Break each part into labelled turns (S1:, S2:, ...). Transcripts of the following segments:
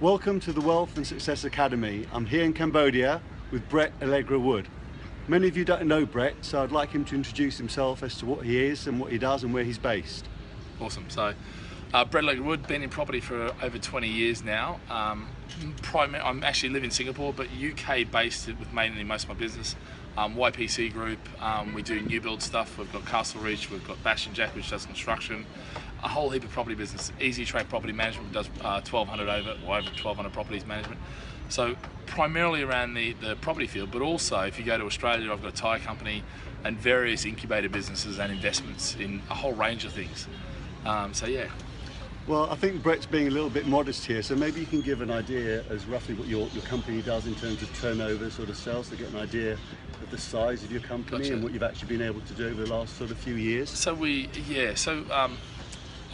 S1: Welcome to the Wealth and Success Academy. I'm here in Cambodia with Brett alegre-wood. Many of you don't know Brett, so I'd like him to introduce himself as to what he is and what he does and where he's based.
S2: Awesome. So, Brett alegre-wood, been in property for over 20 years now. I'm actually live in Singapore, but UK based with mainly most of my business. YPC Group, we do new build stuff. We've got Castle Reach, we've got Bash and Jack, which does construction. A whole heap of property business. Easy Trade Property Management does 1,200 over 1,200 properties management. So primarily around the property field, but also if you go to Australia, I've got a tyre company and various incubator businesses and investments in a whole range of things. So yeah.
S1: Well, I think Brett's being a little bit modest here, so maybe you can give an idea as roughly what your company does in terms of turnover sort of sales, to get an idea of the size of your company. Gotcha. And what you've actually been able to do over the last sort of few years. So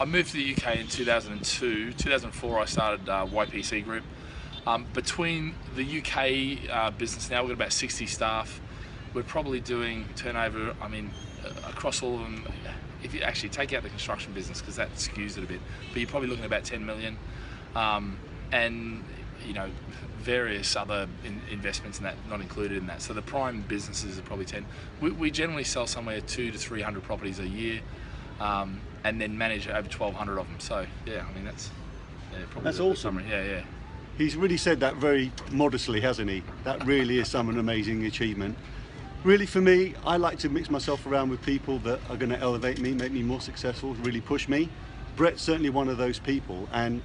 S2: I moved to the UK in 2002. 2004 I started YPC Group. Between the UK business now, we've got about 60 staff. We're probably doing turnover, across all of them, if you actually take out the construction business, because that skews it a bit, but you're probably looking at about 10 million. And various other investments in that, not included in that. So the prime businesses are probably 10. We generally sell somewhere 200 to 300 properties a year, and then manage over 1,200 of them. So yeah, that's probably
S1: that's awesome.
S2: Summary. Yeah.
S1: He's really said that very modestly, hasn't he? That really is an amazing achievement. Really, for me, I like to mix myself around with people that are going to elevate me, make me more successful, really push me. Brett's certainly one of those people, and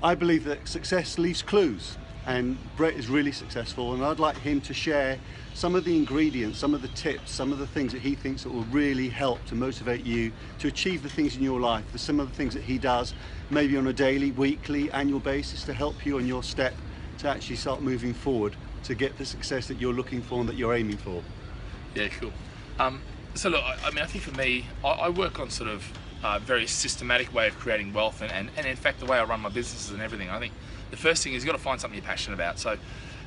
S1: I believe that success leaves clues, and Brett is really successful, and I'd like him to share some of the ingredients, some of the tips, some of the things that he thinks that will really help to motivate you to achieve the things in your life. There's some of the things that he does maybe on a daily, weekly, annual basis to help you on your step to actually start moving forward to get the success that you're looking for and that you're aiming for.
S2: Yeah, cool. So look, I think for me, I work on sort of a very systematic way of creating wealth, and in fact the way I run my businesses and everything. I think the first thing is you've got to find something you're passionate about. So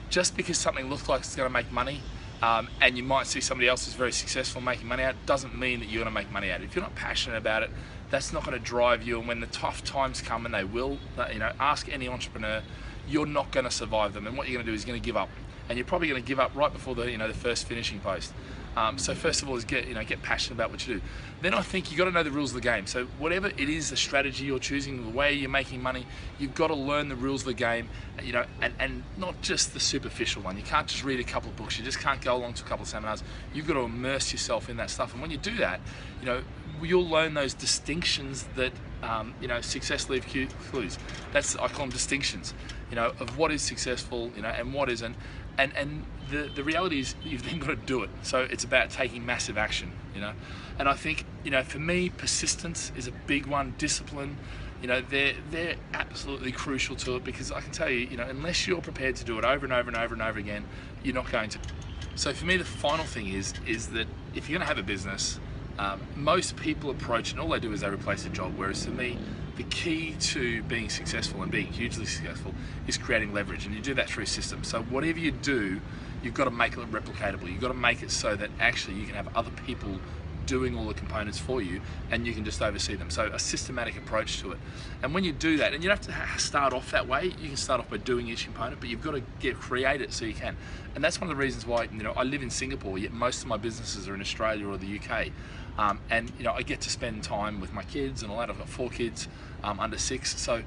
S2: just because something looks like it's going to make money, and you might see somebody else who's very successful making money out, doesn't mean that you're going to make money out. If you're not passionate about it, that's not going to drive you, and when the tough times come, and they will, ask any entrepreneur, you're not going to survive them, and what you're going to do is you're going to give up. And you're probably going to give up right before the the first finishing post. So first of all is get passionate about what you do. Then I think you got to know the rules of the game. So whatever it is, the strategy you're choosing, the way you're making money, you've got to learn the rules of the game. And not just the superficial one. You can't just read a couple of books. You just can't go along to a couple of seminars. You've got to immerse yourself in that stuff. And when you do that, you'll learn those distinctions that success leaves clues. I call them distinctions. Of what is successful, and what isn't. And the reality is you've then got to do it. So it's about taking massive action, And I think, for me, persistence is a big one. Discipline, they're absolutely crucial to it, because I can tell you, unless you're prepared to do it over and over and over and over again, you're not going to. So for me, the final thing is that if you're going to have a business, most people approach and all they do is they replace a job. Whereas for me, the key to being successful and being hugely successful is creating leverage, and you do that through systems. So whatever you do, you've got to make it replicatable. You've got to make it so that actually you can have other people doing all the components for you, and you can just oversee them. So a systematic approach to it. And when you do that, and you don't have to start off that way, you can start off by doing each component, but you've got to create it so you can. And that's one of the reasons why I live in Singapore, yet most of my businesses are in Australia or the UK. And I get to spend time with my kids and all that. I've got 4 kids under 6. So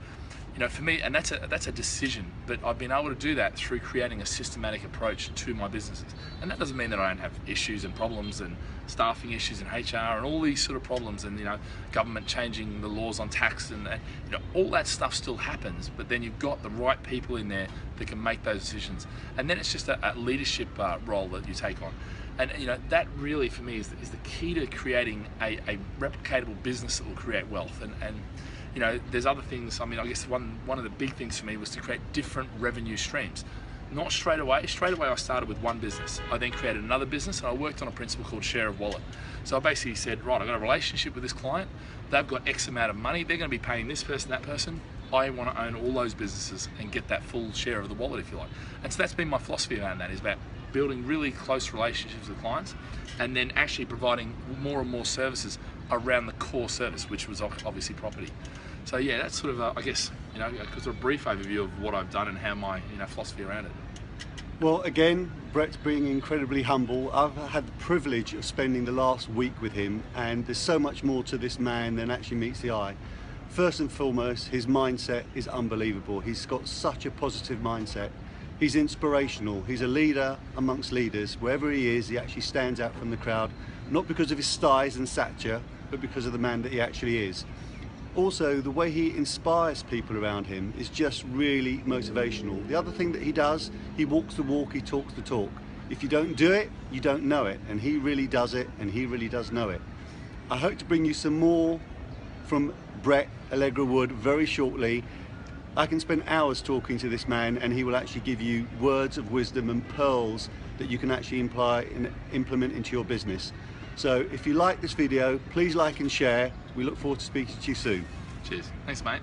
S2: for me, and that's a decision, but I've been able to do that through creating a systematic approach to my businesses. And that doesn't mean that I don't have issues and problems and staffing issues and HR and all these sort of problems, and government changing the laws on tax, and all that stuff still happens, but then you've got the right people in there that can make those decisions. And then it's just a leadership role that you take on. And that really for me is the key to creating a replicatable business that will create wealth. And there's other things. I guess one of the big things for me was to create different revenue streams. Not straight away. Straight away I started with one business. I then created another business, and I worked on a principle called share of wallet. So I basically said, right, I've got a relationship with this client. They've got X amount of money. They're going to be paying this person, that person. I want to own all those businesses and get that full share of the wallet, if you like. And so that's been my philosophy around that, is about building really close relationships with clients, and then actually providing more and more services around the core service, which was obviously property. So yeah, that's sort of I guess a brief overview of what I've done and how my philosophy around it.
S1: Well, again, Brett's being incredibly humble. I've had the privilege of spending the last week with him, and there's so much more to this man than actually meets the eye. First and foremost, his mindset is unbelievable. He's got such a positive mindset. He's inspirational. He's a leader amongst leaders. Wherever he is, he actually stands out from the crowd, not because of his size and stature, but because of the man that he actually is. Also, the way he inspires people around him is just really motivational. The other thing that he does, he walks the walk, he talks the talk. If you don't do it, you don't know it, and he really does it, and he really does know it. I hope to bring you some more from Brett alegre-wood very shortly. I can spend hours talking to this man, and he will actually give you words of wisdom and pearls that you can actually implement into your business. So if you like this video, please like and share. We look forward to speaking to you soon.
S2: Cheers. Thanks, mate.